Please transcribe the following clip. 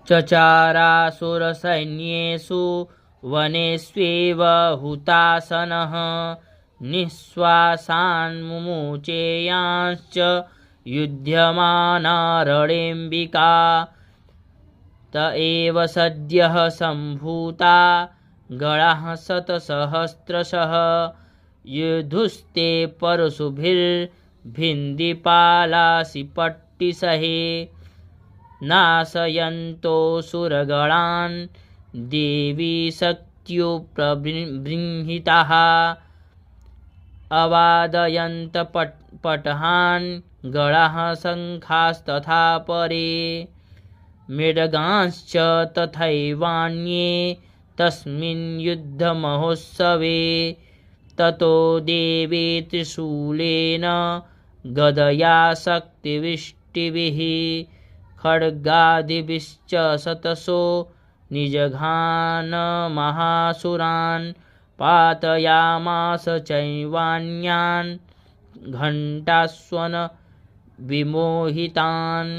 चचारासुरसैन्येषु वनेष्वेव हुतासनः निःश्वासान्मुमुचेयांश्च युध्यमाना रणेऽम्बिका त एव सद्यः सम्भूता गणाः शतसहस्रशः युधुस्ते परशुभिर्भिन्दिपालासिपट्टिसहे नाशयन्तोऽसुरगणान् देवी शक्त्युपबृंहिताः अवादयन्त पटहान् गणाः शङ्खास्तथा परे मृडगांश्च तथैवान्ये तस्मिन् युद्धमहोत्सवे ततो देवी त्रिशूलेन गदया शक्तिविष्टिभिः खड्गादिभिश्च शतशो निजघान महासुरान् पातयामास चैवान्यान् घण्टास्वन विमोहितान्।